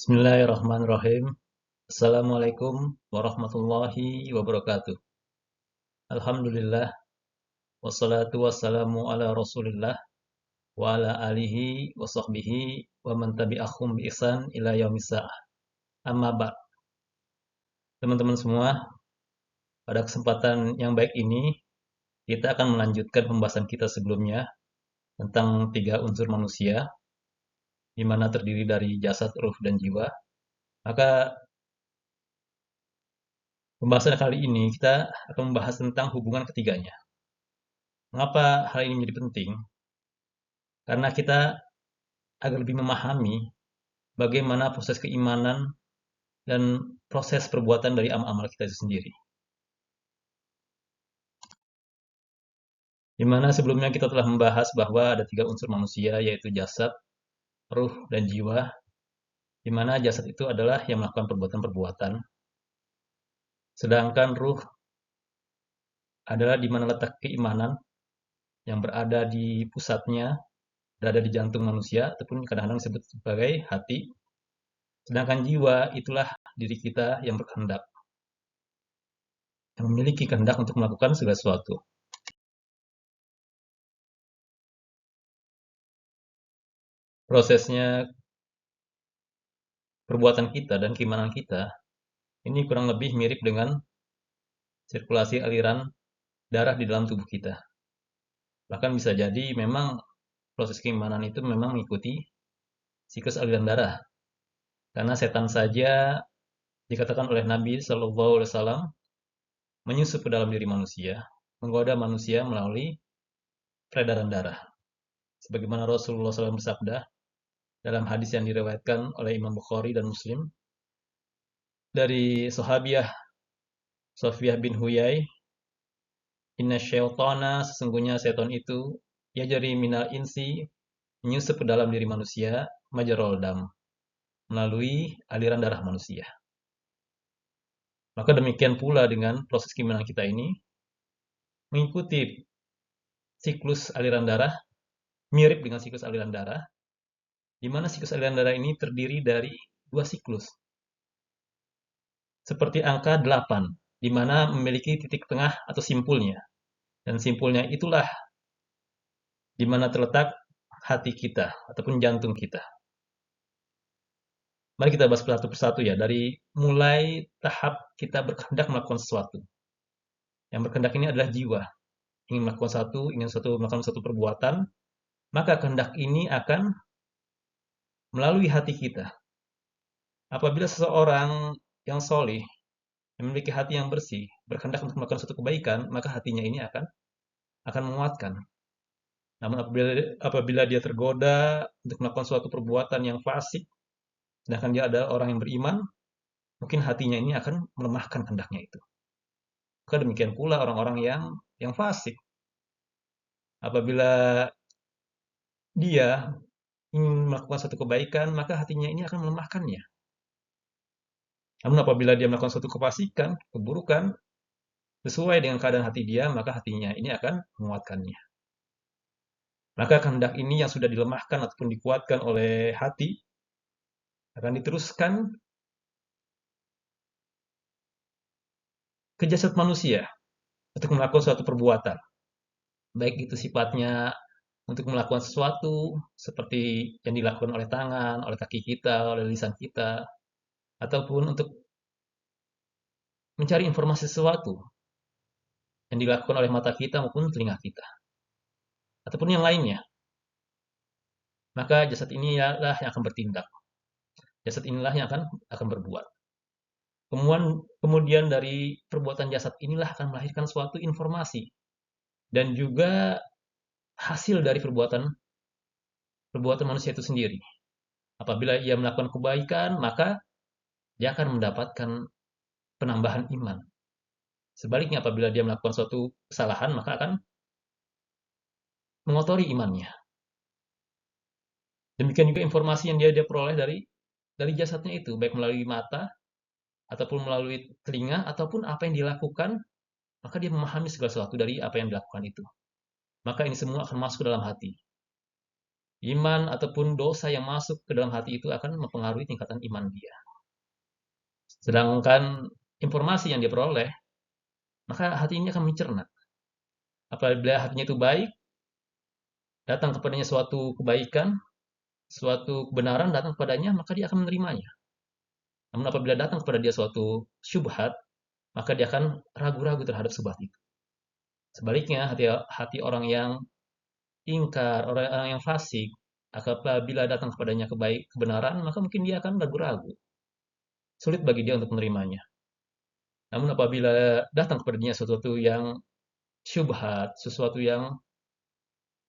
Bismillahirrahmanirrahim. Assalamualaikum warahmatullahi wabarakatuh. Alhamdulillah, wassalatu wassalamu ala rasulillah, wa ala alihi wa sahbihi, wa man tabi'ahum bi ihsan ila yaumissaah. Amma ba'd. Teman-teman semua, pada kesempatan yang baik ini, kita akan melanjutkan pembahasan kita sebelumnya tentang 3 unsur manusia, di mana terdiri dari jasad, ruh, dan jiwa. Maka pembahasan kali ini kita akan membahas tentang hubungan ketiganya. Mengapa hal ini menjadi penting? Karena kita agar lebih memahami bagaimana proses keimanan dan proses perbuatan dari amal-amal kita itu sendiri. Di mana sebelumnya kita telah membahas bahwa ada 3 unsur manusia, yaitu jasad, ruh, dan jiwa. Di mana jasad itu adalah yang melakukan perbuatan-perbuatan, sedangkan ruh adalah di mana letak keimanan yang berada di pusatnya, berada di jantung manusia, ataupun kadang-kadang disebut sebagai hati. Sedangkan jiwa itulah diri kita yang berkehendak, yang memiliki kehendak untuk melakukan segala sesuatu. Prosesnya perbuatan kita dan keimanan kita ini kurang lebih mirip dengan sirkulasi aliran darah di dalam tubuh kita. Bahkan bisa jadi memang proses keimanan itu memang mengikuti siklus aliran darah. Karena setan saja dikatakan oleh Nabi Shallallahu Alaihi Wasallam menyusup ke dalam diri manusia, menggoda manusia melalui peredaran darah. Sebagaimana Rasulullah SAW bersabda dalam hadis yang diriwayatkan oleh Imam Bukhari dan Muslim dari sahabiah Sofiyah bin Huyai, inna syaitana, sesungguhnya setan itu yajri minal insi, menyusup ke dalam diri manusia, majrol dam, melalui aliran darah manusia. Maka demikian pula dengan proses keimanan kita ini mengikuti siklus aliran darah, mirip dengan siklus aliran darah, di mana siklus aliran darah ini terdiri dari 2 siklus. Seperti angka 8, di mana memiliki titik tengah atau simpulnya. Dan simpulnya itulah di mana terletak hati kita ataupun jantung kita. Mari kita bahas satu persatu ya, dari mulai tahap kita berkehendak melakukan sesuatu. Yang berkehendak ini adalah jiwa, ingin melakukan satu perbuatan, maka kehendak ini akan melalui hati kita. Apabila seseorang yang solih, yang memiliki hati yang bersih, berkehendak untuk melakukan suatu kebaikan, maka hatinya ini akan menguatkan. Namun apabila dia tergoda untuk melakukan suatu perbuatan yang fasik, sedangkan dia adalah orang yang beriman, mungkin hatinya ini akan melemahkan kehendaknya itu. Maka demikian pula orang-orang yang fasik. Apabila dia ingin melakukan suatu kebaikan, maka hatinya ini akan melemahkannya. Namun apabila dia melakukan suatu kefasikan, keburukan, sesuai dengan keadaan hati dia, maka hatinya ini akan menguatkannya. Maka kehendak ini yang sudah dilemahkan ataupun dikuatkan oleh hati, akan diteruskan ke jasad manusia untuk melakukan suatu perbuatan. Baik itu sifatnya untuk melakukan sesuatu seperti yang dilakukan oleh tangan, oleh kaki kita, oleh lisan kita, ataupun untuk mencari informasi sesuatu yang dilakukan oleh mata kita maupun telinga kita, ataupun yang lainnya. Maka jasad inilah yang akan bertindak. Jasad inilah yang akan berbuat. Kemudian dari perbuatan jasad inilah akan melahirkan suatu informasi dan juga hasil dari perbuatan manusia itu sendiri. Apabila ia melakukan kebaikan, maka dia akan mendapatkan penambahan iman. Sebaliknya apabila dia melakukan suatu kesalahan, maka akan mengotori imannya. Demikian juga informasi yang dia peroleh dari jasadnya itu, baik melalui mata, ataupun melalui telinga, ataupun apa yang dilakukan, maka dia memahami segala sesuatu dari apa yang dilakukan itu. Maka ini semua akan masuk ke dalam hati. Iman ataupun dosa yang masuk ke dalam hati itu akan mempengaruhi tingkatan iman dia. Sedangkan informasi yang diperoleh, maka hati ini akan mencerna. Apabila hatinya itu baik, datang kepadanya suatu kebaikan, suatu kebenaran datang kepadanya, maka dia akan menerimanya. Namun apabila datang kepada dia suatu syubhat, maka dia akan ragu-ragu terhadap syubhat itu. Sebaliknya, hati orang yang ingkar, orang yang fasik, apabila datang kepadanya kebenaran, maka mungkin dia akan ragu-ragu. Sulit bagi dia untuk menerimanya. Namun apabila datang kepadanya sesuatu yang syubhat, sesuatu yang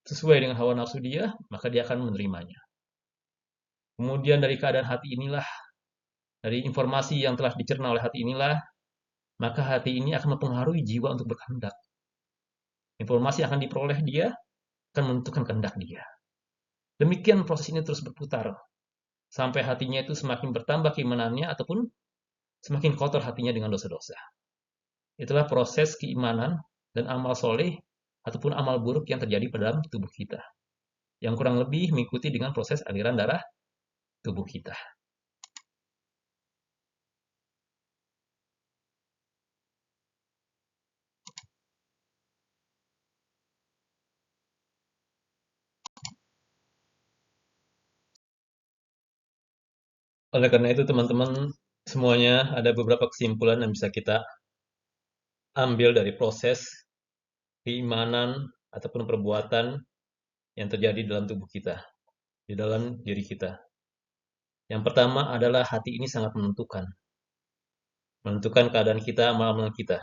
sesuai dengan hawa nafsu dia, maka dia akan menerimanya. Kemudian dari keadaan hati inilah, dari informasi yang telah dicerna oleh hati inilah, maka hati ini akan mempengaruhi jiwa untuk berkehendak. Informasi yang akan diperoleh dia akan menentukan kehendak dia. Demikian proses ini terus berputar, sampai hatinya itu semakin bertambah keimanannya ataupun semakin kotor hatinya dengan dosa-dosa. Itulah proses keimanan dan amal soleh ataupun amal buruk yang terjadi pada dalam tubuh kita. Yang kurang lebih mengikuti dengan proses aliran darah tubuh kita. Oleh karena itu teman-teman semuanya ada beberapa kesimpulan yang bisa kita ambil dari proses keimanan ataupun perbuatan yang terjadi dalam tubuh kita, di dalam diri kita. Yang pertama adalah hati ini sangat menentukan. Menentukan keadaan kita, amal-amal kita.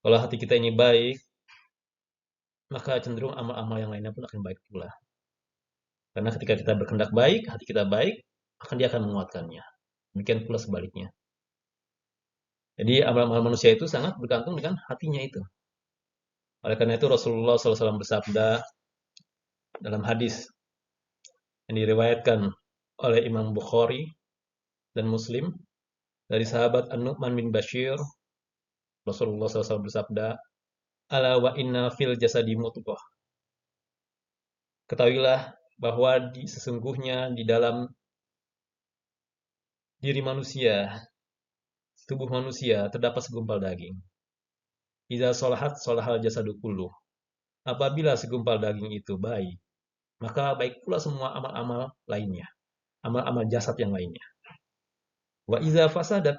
Kalau hati kita ini baik, maka cenderung amal-amal yang lainnya pun akan baik pula. Karena ketika kita berkehendak baik, hati kita baik, akan dia akan menguatkannya. Demikian pula sebaliknya. Jadi amal-amal manusia itu sangat bergantung dengan hatinya itu. Oleh karena itu Rasulullah SAW bersabda dalam hadis yang diriwayatkan oleh Imam Bukhari dan Muslim dari sahabat An-Nu'man bin Bashir, Rasulullah SAW bersabda, "Ala wa inna fil jasadi mudghah." Ketahuilah bahwa sesungguhnya di dalam diri manusia, tubuh manusia terdapat segumpal daging. Idza sholahat sholahal jasadu kullu. Apabila segumpal daging itu baik, maka baik pula semua amal-amal lainnya, amal-amal jasad yang lainnya. Wa idza fasadat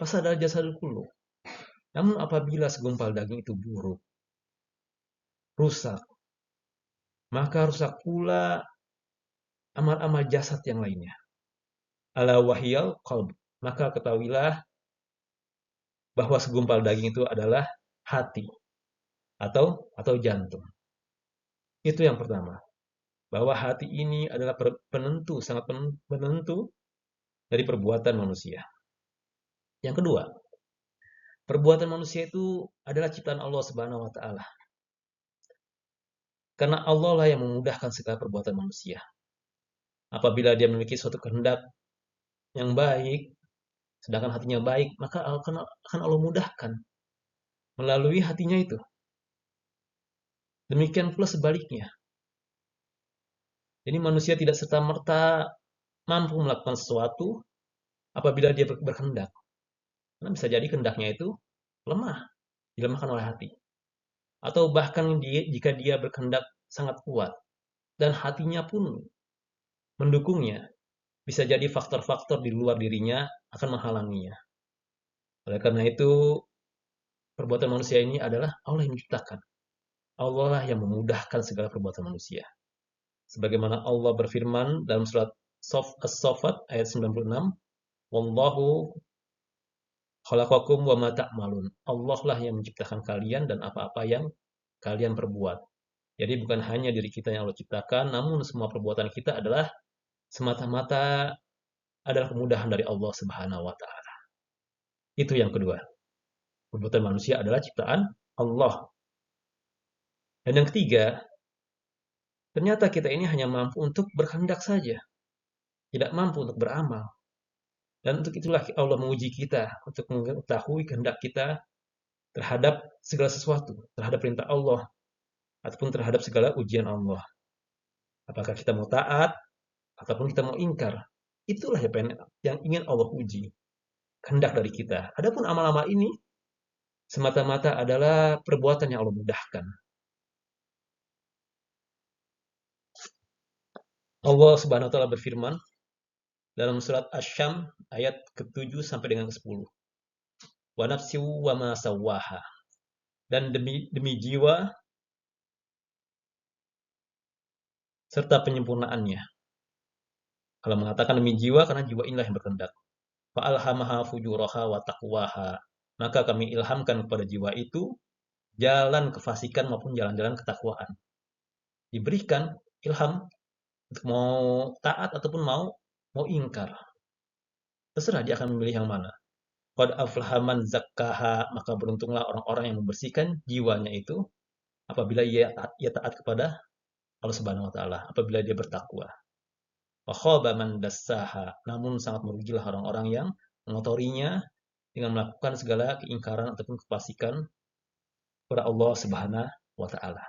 fasadal jasadu kullu. Namun apabila segumpal daging itu buruk, rusak, maka rusak pula amal-amal jasad yang lainnya. Ala wahyal qalb. Maka ketahuilah bahwa segumpal daging itu adalah hati atau jantung. Itu yang pertama. Bahwa hati ini adalah penentu, sangat penentu dari perbuatan manusia. Yang kedua, perbuatan manusia itu adalah ciptaan Allah Subhanahu wa taala. Karena Allah lah yang memudahkan segala perbuatan manusia. Apabila dia memiliki suatu kehendak yang baik, sedangkan hatinya baik, maka akan Allah mudahkan melalui hatinya itu. Demikian pula sebaliknya. Jadi manusia tidak serta-merta mampu melakukan sesuatu apabila dia berkehendak. Karena bisa jadi kehendaknya itu lemah, dilemahkan oleh hati. Atau bahkan jika dia berkehendak sangat kuat dan hatinya pun mendukungnya, bisa jadi faktor-faktor di luar dirinya akan menghalanginya. Oleh karena itu, perbuatan manusia ini adalah Allah yang menciptakan. Allah lah yang memudahkan segala perbuatan manusia. Sebagaimana Allah berfirman dalam surat As-Saffat ayat 96, "Wallahu khalaqakum wa ma ta'malun." Allah lah yang menciptakan kalian dan apa-apa yang kalian perbuat. Jadi bukan hanya diri kita yang Allah ciptakan, namun semua perbuatan kita adalah semata-mata adalah kemudahan dari Allah Subhanahu wa taala. Itu yang kedua. Perbuatan manusia adalah ciptaan Allah. Dan yang ketiga, ternyata kita ini hanya mampu untuk berkehendak saja, tidak mampu untuk beramal. Dan untuk itulah Allah menguji kita untuk mengetahui kehendak kita terhadap segala sesuatu, terhadap perintah Allah ataupun terhadap segala ujian Allah. Apakah kita mau taat ataupun kita mau ingkar. Itulah yang ingin Allah uji, kehendak dari kita. Adapun amal-amal ini semata-mata adalah perbuatan yang Allah mudahkan. Allah Subhanahu wa taala berfirman dalam surat Asy-Syams ayat ke-7 sampai dengan ke-10. Wa nafsi wa ma sawwaha. Dan demi jiwa serta penyempurnaannya. Kalau mengatakan demi jiwa, karena jiwa inilah yang berkehendak. Fa'alhamaha fujuraha wa taqwaha. Maka kami ilhamkan kepada jiwa itu jalan kefasikan maupun jalan-jalan ketakwaan. Diberikan ilham untuk mau taat ataupun mau ingkar. Terserah dia akan memilih yang mana. Qad aflaha man zakkaha, maka beruntunglah orang-orang yang membersihkan jiwanya itu apabila ia taat kepada Allah Subhanahu wa taala, apabila dia bertakwa. Wa khaba man dassaha, namun sangat merugilah orang-orang yang mengotorinya dengan melakukan segala keingkaran ataupun kefasikan kepada Allah Subhanahu wa taala.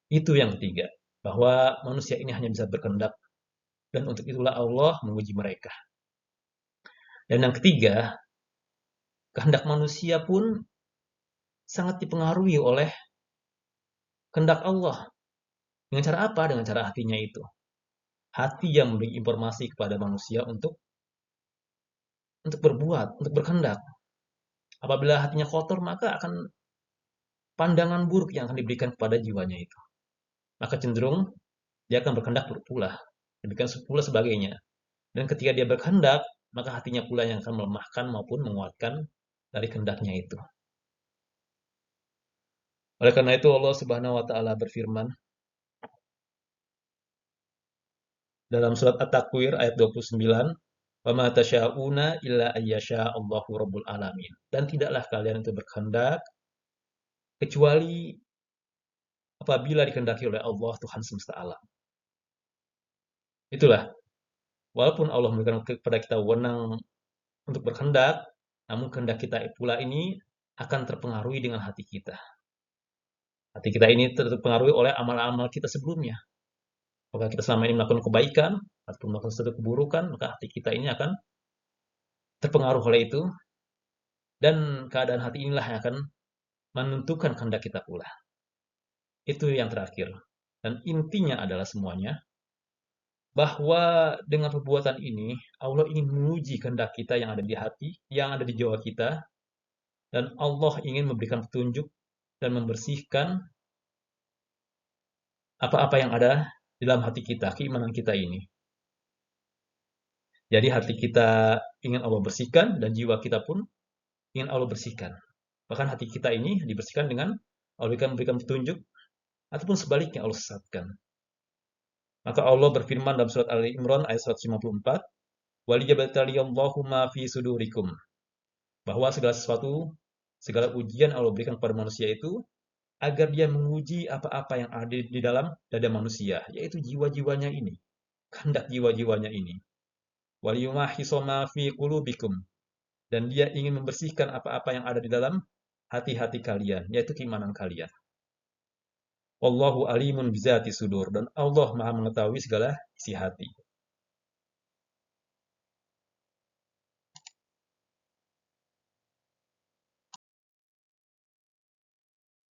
Itu yang ketiga, bahwa manusia ini hanya bisa berkehendak dan untuk itulah Allah menguji mereka. Dan yang ketiga, kehendak manusia pun sangat dipengaruhi oleh kehendak Allah. Dengan cara apa? Dengan cara hatinya itu. Hati yang memberi informasi kepada manusia untuk berbuat, untuk berkehendak. Apabila hatinya kotor, maka akan pandangan buruk yang akan diberikan kepada jiwanya itu. Maka cenderung dia akan berkehendak buruk pula. Demikian pula sebagainya. Dan ketika dia berkehendak, maka hatinya pula yang akan melemahkan maupun menguatkan dari kehendaknya itu. Oleh karena itu Allah Subhanahu wa taala berfirman dalam surat At-Takwir ayat 29, "Wa ma tasya'una illa ayyasha Allahu rabbul alamin." Dan tidaklah kalian itu berkehendak kecuali apabila dikehendaki oleh Allah Tuhan semesta alam. Itulah, walaupun Allah memberikan kepada kita wewenang untuk berkehendak, namun kehendak kita pula ini akan terpengaruhi dengan hati kita. Hati kita ini terpengaruhi oleh amal-amal kita sebelumnya. Apakah kita selama ini melakukan kebaikan atau melakukan sesuatu keburukan, maka hati kita ini akan terpengaruh oleh itu, dan keadaan hati inilah yang akan menentukan kehendak kita pula. Itu yang terakhir. Dan intinya adalah semuanya, bahwa dengan perbuatan ini, Allah ingin menguji kehendak kita yang ada di hati, yang ada di jiwa kita, dan Allah ingin memberikan petunjuk dan membersihkan apa-apa yang ada di dalam hati kita, keimanan kita ini. Jadi hati kita ingin Allah bersihkan dan jiwa kita pun ingin Allah bersihkan. Bahkan hati kita ini dibersihkan dengan Allah memberikan petunjuk ataupun sebaliknya Allah sesatkan. Maka Allah berfirman dalam surat Ali Imran ayat 154, "Waliyabtaliyallahu ma fi sudurikum." Bahwa segala sesuatu, segala ujian Allah berikan kepada manusia itu agar dia menguji apa-apa yang ada di dalam dada manusia, yaitu jiwa-jiwanya ini, kehendak jiwa-jiwanya ini. Waliyumahhisa ma fi qulubikum. Dan dia ingin membersihkan apa-apa yang ada di dalam hati-hati kalian, yaitu keimanan kalian. Wallahu alimun bizati sudur, dan Allah Maha mengetahui segala isi hati.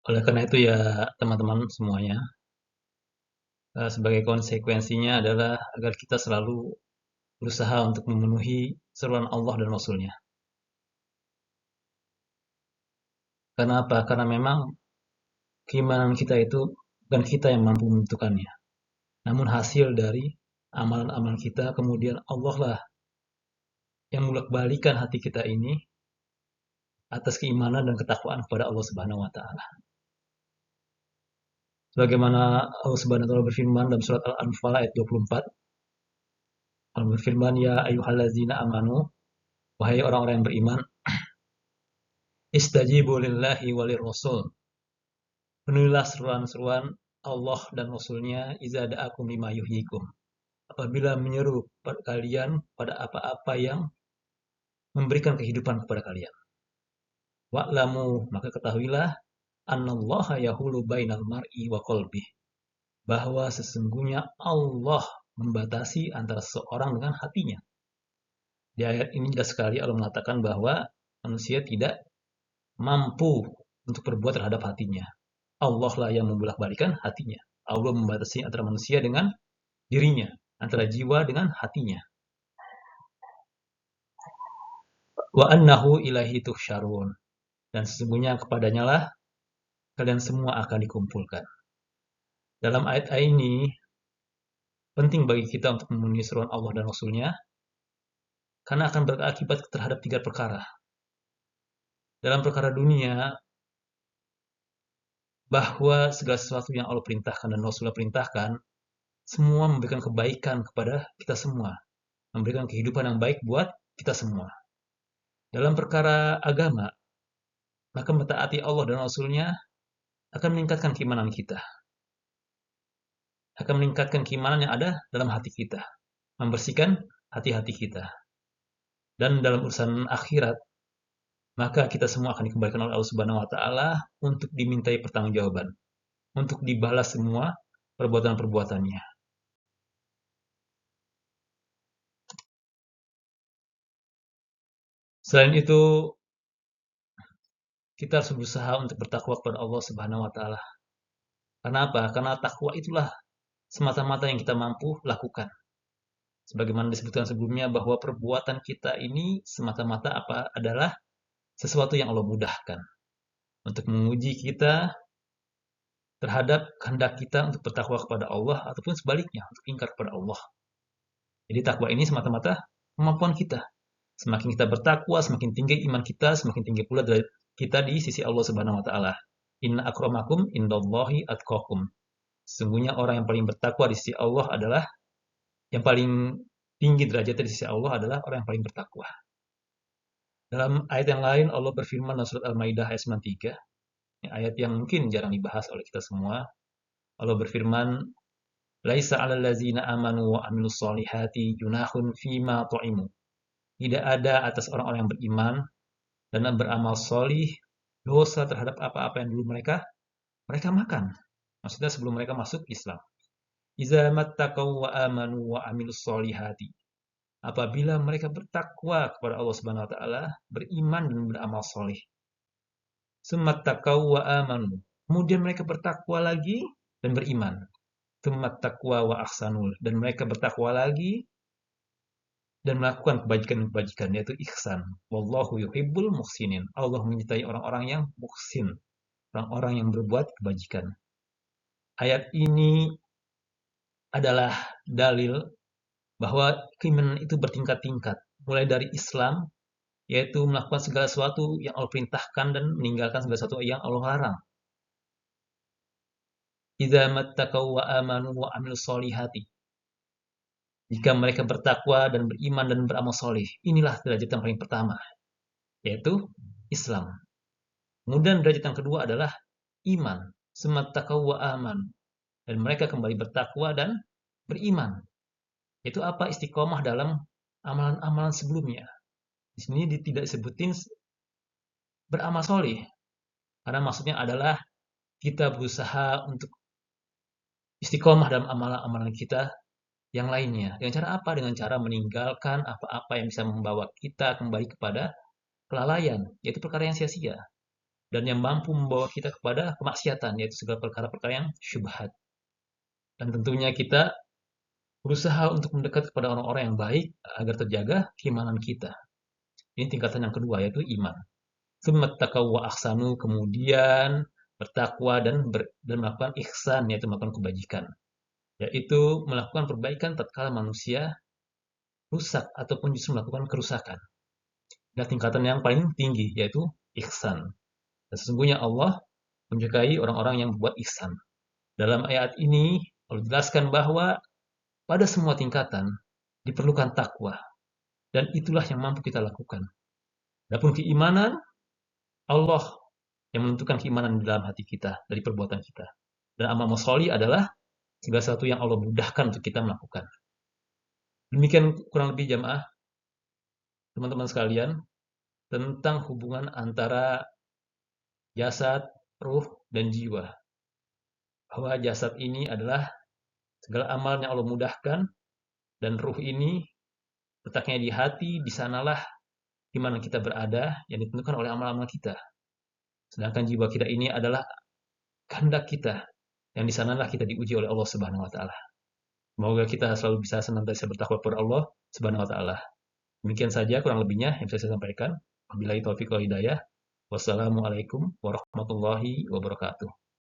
Oleh karena itu ya teman-teman semuanya, sebagai konsekuensinya adalah agar kita selalu berusaha untuk memenuhi seruan Allah dan Rasul-Nya. Karena apa? Karena memang keimanan kita itu bukan kita yang mampu menentukannya. Namun hasil dari amalan-amalan kita, kemudian Allah lah yang bolak-balikan hati kita ini atas keimanan dan ketakwaan kepada Allah Subhanahu wa taala. Sebagaimana Allah Subhanahu wa taala berfirman dalam surat Al-Anfal ayat 24, Allah berfirman, "Ya ayyuhallazina amanu," wahai orang-orang yang beriman, "istajibu lillahi walir rasul." Penuhilah seruan-seruan Allah dan Rasul-Nya iza da'akum lima yuhyikum. Apabila menyeru kalian pada apa-apa yang memberikan kehidupan kepada kalian. Wa'lamu, maka ketahuilah Annallaha yahulu bainal mar'i wa qalbih. Bahwa sesungguhnya Allah membatasi antara seseorang dengan hatinya. Di ayat ini jelas sekali Allah mengatakan bahwa manusia tidak mampu untuk berbuat terhadap hatinya. Allah lah yang membolak-balikan hatinya. Allah membatasi antara manusia dengan dirinya, antara jiwa dengan hatinya. Wa annahu ilaihi tuhsyarun. Dan sesungguhnya kepadanya lah kalian semua akan dikumpulkan. Dalam ayat ini penting bagi kita untuk memenuhi seruan Allah dan Rasul-Nya karena akan berakibat terhadap 3 perkara. Dalam perkara dunia, bahwa segala sesuatu yang Allah perintahkan dan Rasulullah perintahkan, semua memberikan kebaikan kepada kita semua, memberikan kehidupan yang baik buat kita semua. Dalam perkara agama, maka mentaati Allah dan Rasul-Nya akan meningkatkan keimanan kita, akan meningkatkan keimanan yang ada dalam hati kita, membersihkan hati-hati kita. Dan dalam urusan akhirat, maka kita semua akan dikembalikan oleh Allah Subhanahu wa taala untuk dimintai pertanggungjawaban, untuk dibalas semua perbuatan-perbuatannya. Selain itu, kita harus berusaha untuk bertakwa kepada Allah Subhanahu wa taala. Karena apa? Karena takwa itulah semata-mata yang kita mampu lakukan. Sebagaimana disebutkan sebelumnya bahwa perbuatan kita ini semata-mata apa adalah sesuatu yang Allah mudahkan untuk menguji kita terhadap kehendak kita untuk bertakwa kepada Allah ataupun sebaliknya untuk ingkar kepada Allah. Jadi takwa ini semata-mata kemampuan kita. Semakin kita bertakwa, semakin tinggi iman kita, semakin tinggi pula derajat kita di sisi Allah Subhanahu wa taala. Inna akramakum indallahi atqakum. Sesungguhnya orang yang paling bertakwa di sisi Allah adalah yang paling tinggi derajatnya di sisi Allah adalah orang yang paling bertakwa. Dalam ayat yang lain Allah berfirman dalam surat Al-Maidah ayat 93, ayat yang mungkin jarang dibahas oleh kita semua. Allah berfirman, "Laisa 'alal ladzina amanu wa 'amilus solihati junahun fima ta'imu." Tidak ada atas orang-orang yang beriman dan beramal solih dosa terhadap apa-apa yang dulu mereka makan. Maksudnya sebelum mereka masuk Islam. Iza mattaqaw wa amanu wa 'amilus solihati. Apabila mereka bertakwa kepada Allah Subhanahu wa taala, beriman dan beramal soleh. Summattaqaw wa amanu. Kemudian mereka bertakwa lagi dan beriman. Summattaqwa wa ahsanul. Dan mereka bertakwa lagi dan melakukan kebajikan-kebajikan yaitu ihsan. Wallahu yuhibbul muhsinin. Allah menyertai orang-orang yang muhsin, orang-orang yang berbuat kebajikan. Ayat ini adalah dalil bahwa keimanan itu bertingkat-tingkat, mulai dari Islam, yaitu melakukan segala sesuatu yang Allah perintahkan dan meninggalkan segala sesuatu yang Allah larang. Idza mattaqaw wa amanu wa amilus solihati. Jika mereka bertakwa dan beriman dan beramal soleh, inilah derajat yang paling pertama, yaitu Islam. Kemudian derajat yang kedua adalah iman, summattaqaw wa aman. Dan mereka kembali bertakwa dan beriman. Itu apa? Istiqomah dalam amalan-amalan sebelumnya. Di sini tidak disebutin beramal soleh. Karena maksudnya adalah kita berusaha untuk istiqomah dalam amalan-amalan kita yang lainnya. Dengan cara apa? Dengan cara meninggalkan apa-apa yang bisa membawa kita kembali kepada kelalaian, yaitu perkara yang sia-sia. Dan yang mampu membawa kita kepada kemaksiatan, yaitu segala perkara-perkara yang syubhat. Dan tentunya kita berusaha untuk mendekat kepada orang-orang yang baik agar terjaga keimanan kita. Ini tingkatan yang kedua, yaitu iman. Summattaqaw wa ahsanu, kemudian bertakwa dan melakukan ihsan, yaitu melakukan kebajikan. Yaitu melakukan perbaikan tatkala manusia rusak ataupun justru melakukan kerusakan. Dan tingkatan yang paling tinggi, yaitu ihsan. Dan sesungguhnya Allah menyukai orang-orang yang berbuat ihsan. Dalam ayat ini, Allah jelaskan bahwa pada semua tingkatan diperlukan takwa. Dan itulah yang mampu kita lakukan. Adapun keimanan, Allah yang menentukan keimanan di dalam hati kita dari perbuatan kita. Dan amal sholih adalah segala sesuatu yang Allah mudahkan untuk kita melakukan. Demikian kurang lebih jamaah, teman-teman sekalian, tentang hubungan antara jasad, ruh, dan jiwa. Bahwa jasad ini adalah segala amal yang Allah mudahkan, dan ruh ini letaknya di hati, di sanalah di mana kita berada, yang ditentukan oleh amal-amal kita. Sedangkan jiwa kita ini adalah kehendak kita, yang di sanalah kita diuji oleh Allah Subhanahu wa taala. Semoga kita selalu bisa senantiasa bertakwa kepada Allah Subhanahu wa taala. Demikian saja kurang lebihnya yang bisa saya sampaikan. Wabillahi taufiq wal hidayah. Wassalamualaikum warahmatullahi wabarakatuh.